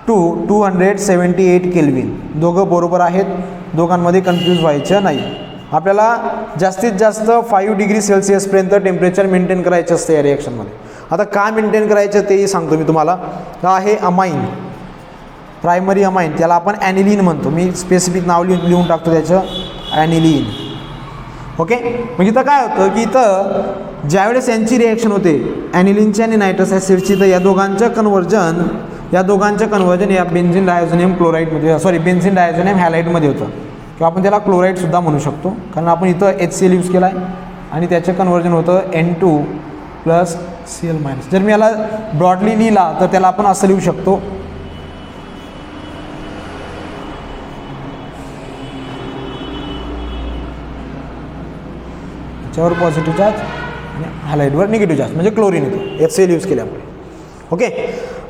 to 278 kelvin. दोघं बरोबर आहेत, दोघांमध्ये confuse व्हायचं नाही. आपल्याला जास्तीत जास्त 5 डिग्री सेल्सिअसपर्यंत टेम्परेचर मेंटेन करायचं असतं या रिॲक्शनमध्ये. आता का मेंटेन करायचं तेही सांगतो मी तुम्हाला. हा आहे अमाइन, प्रायमरी अमाइन, त्याला आपण ॲनिलीन म्हणतो. मी स्पेसिफिक नाव लिहून टाकतो त्याचं, ॲनिलीन. ओके, मग इथं काय होतं की इथं ज्यावेळेस यांची रिॲक्शन होते ॲनिलीनची आणि नायट्रस ॲसिडची, तर या दोघांचं कन्वर्जन या बेन्झीन डायझोनियम क्लोराईडमध्ये, बेन्झीन डायझोनियम हॅलाइडमध्ये होतं, किंवा आपण त्याला क्लोराईडसुद्धा म्हणू शकतो, कारण आपण इथं HCl यूज केला आहे आणि त्याचं कन्वर्जन होतं N2 + Cl-. जर मी याला ब्रॉडली लिहिला तर त्याला आपण असं लिहू शकतो. त्याच्यावर पॉझिटिव्ह चार्ज आणि हॅलाइडवर निगेटिव्ह चार्ज, म्हणजे क्लोरीन येतो HCl यूज केल्यामुळे. ओके,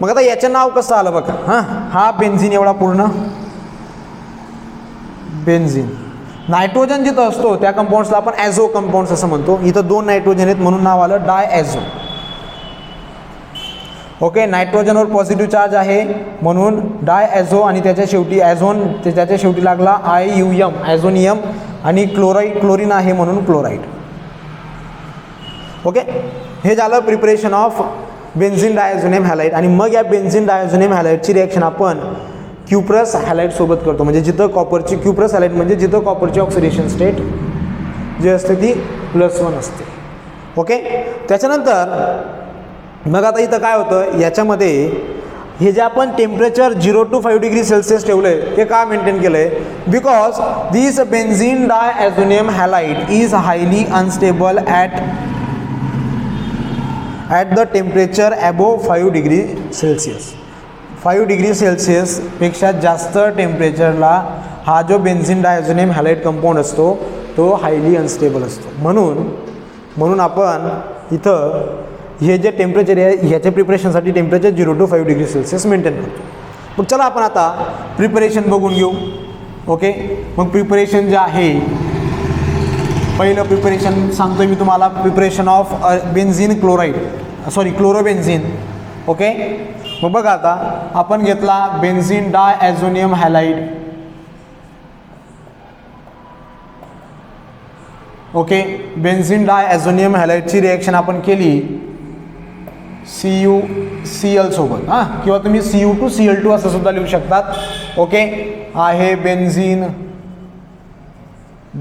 मग आता याचं नाव कसं आलं बघा. हा बेन्झीन एवढा पूर्ण बेन्झीन. नायट्रोजन जिथं असतो त्या कंपाऊंड्सला आपण ॲझो कंपाऊंड्स असं म्हणतो. इथं 2 नायट्रोजन आहेत म्हणून नाव आलं डायॲझो. ओके, नायट्रोजनवर पॉझिटिव्ह चार्ज आहे म्हणून डायॲझो, आणि त्याच्या शेवटी लागला IUM, ॲझोनियम, आणि क्लोरीन आहे म्हणून क्लोराईड. ओके, हे झालं preparation of benzene diazonium halide. आणि मग या बेन्झीन डायझोनियम हॅलाइडची रिॲक्शन आपण क्युप्रस हॅलाइड सोबत करतो, म्हणजे जिथं कॉपरची, क्युप्रस हॅलाइड म्हणजे जिथं कॉपरची ऑक्सिडेशन स्टेट जी असते ती +1 असते. ओके, त्याच्यानंतर मग आता इथं काय होतं याच्यामध्ये, हे जे आपण टेम्परेचर 0 to 5 डिग्री सेल्सिअस ठेवलं आहे ते का मेंटेन केलं आहे. Because this benzene diazonium halide is highly unstable at the temperature above 5 degree Celsius. 5 degree सेल्सिअसपेक्षा जास्त टेम्परेचरला हा जो बेन्झीन डायॲझोनियम हॅलाइड कंपाऊंड असतो तो हायली अनस्टेबल असतो. म्हणून आपण इथं हे जे टेम्परेचर आहे ह्याच्या प्रिपरेशनसाठी temperature 0 to 5 degree Celsius maintain करतो. मग चला आपण आता प्रिपरेशन बघून घेऊ. ओके, मग प्रिपरेशन जे आहे, पहिलं प्रिपरेशन सांगतो मी तुम्हाला, preparation of benzene chlorobenzene. Okay, मग बघा आता आपण घेतला benzene diazonium halide. Okay, benzene diazonium हॅलाइडची रिॲक्शन आपण केली CuCl सोबत, किंवा तुम्ही Cu2Cl2 असं सुद्धा लिहू शकतात. ओके, आहे बेन्झीन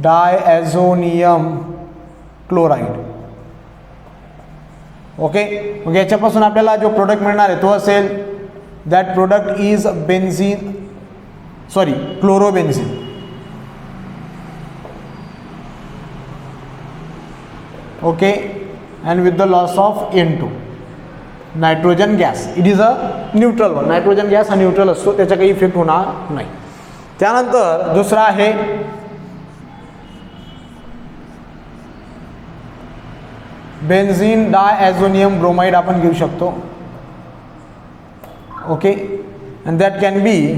डायॲझोनियम क्लोराईड. ओके, मग याच्यापासून आपल्याला जो प्रोडक्ट मिळणार आहे तो असेल, that product is chlorobenzene. Okay, and with the loss of N2, nitrogen gas. It is a neutral one. Nitrogen gas हा न्यूट्रल असतो, त्याचा काही इफेक्ट होणार नाही. त्यानंतर दुसरा आहे बेन्झीन डायॲझोनियम ब्रोमाइड आपण घेऊ शकतो. Okay, and that can be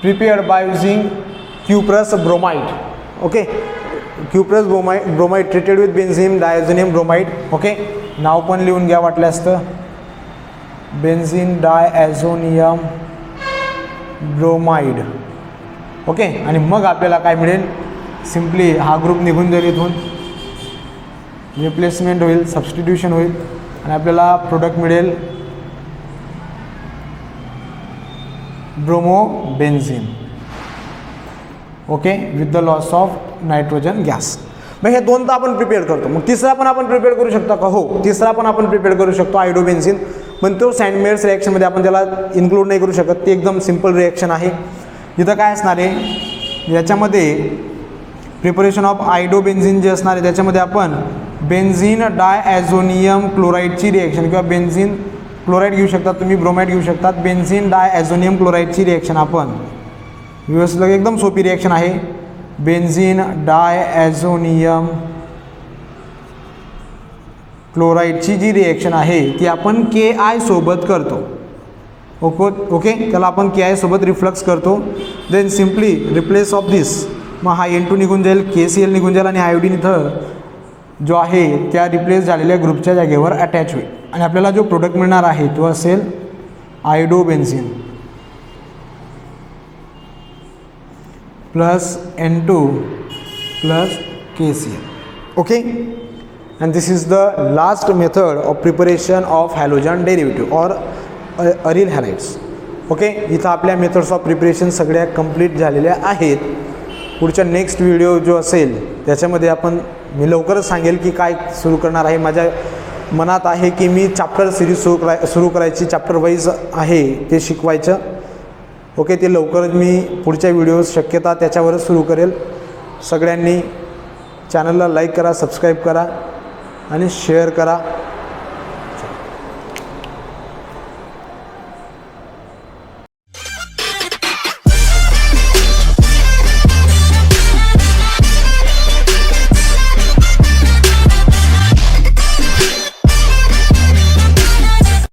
prepared by using cuprous bromide. Okay, cuprous bromide treated with benzene diazonium bromide. Okay, नाव पण लिहून घ्या वाटल्यास तर, बेन्झीन डायॲझोनियम ब्रोमाइड. ओके, आणि मग आपल्याला काय मिळेल, सिम्पली हा ग्रुप निघून जाईल इथून, रिप्लेसमेंट होईल, सबस्टिट्यूशन होईल आणि आपल्याला प्रोडक्ट मिळेल bromobenzene. Okay, with the loss of nitrogen gas. मग हे दोन तर आपण प्रिपेअर करतो. मग तिसरा पण आपण प्रिपेअर करू शकतो का? हो, तिसरा पण आपण प्रिपेअर करू शकतो, आयोडोबेन्झीन. पण तो सँडमेयर्स रिॲक्शनमध्ये आपण त्याला इन्क्लूड नाही करू शकत, ते एकदम सिम्पल रिॲक्शन आहे. इथं काय असणार आहे, याच्यामध्ये प्रिपरेशन ऑफ आयोडोबेन्झीन जे असणार आहे त्याच्यामध्ये आपण बेन्झीन डायॲझोनियम क्लोराईडची रिॲक्शन किंवा बेन्झीन क्लोराईड घेऊ शकतात तुम्ही, ब्रोमाइड घेऊ शकतात. बेन्झीन डायॲझोनियम क्लोराईडची रिॲक्शन आपण व्यवस्थित, एकदम सोपी रिॲक्शन आहे. बेन्झीन डायॲझोनियम क्लोराईडची जी रिॲक्शन आहे ती आपण KI सोबत करतो. ओके, त्याला आपण KI सोबत रिफ्लक्स करतो. देन सिम्पली रिप्लेस ऑफ दिस, मग हा N2 निघून जाईल, KCl निघून जाईल आणि आयोडीन इथं जो आहे त्या रिप्लेस झालेल्या ग्रुपच्या जागेवर अटॅच होईल आणि आपल्याला जो प्रोडक्ट मिळणार आहे तो असेल iodobenzene plus N2 plus KCl. Okay, and this is the last method of preparation of halogen derivative or aryl halides. Okay, इथं आपल्या मेथड्स ऑफ प्रिपरेशन सगळ्या कंप्लीट झालेल्या आहेत. पुढच्या नेक्स्ट व्हिडिओ जो असेल त्याच्यामध्ये मी लवकरच सांगेल की काय सुरू करणार आहे. माझ्या मनात आहे की मी चॅप्टर सिरीज सुरू करायची, चॅप्टर वाईज आहे ते शिकवायचं. ओके, ते लवकरच मी पुढच्या व्हिडिओ शक्यता त्याच्यावरच सुरू करेल. सगळ्यांनी चॅनलला लाईक करा, सबस्क्राईब करा आणि शेअर करा.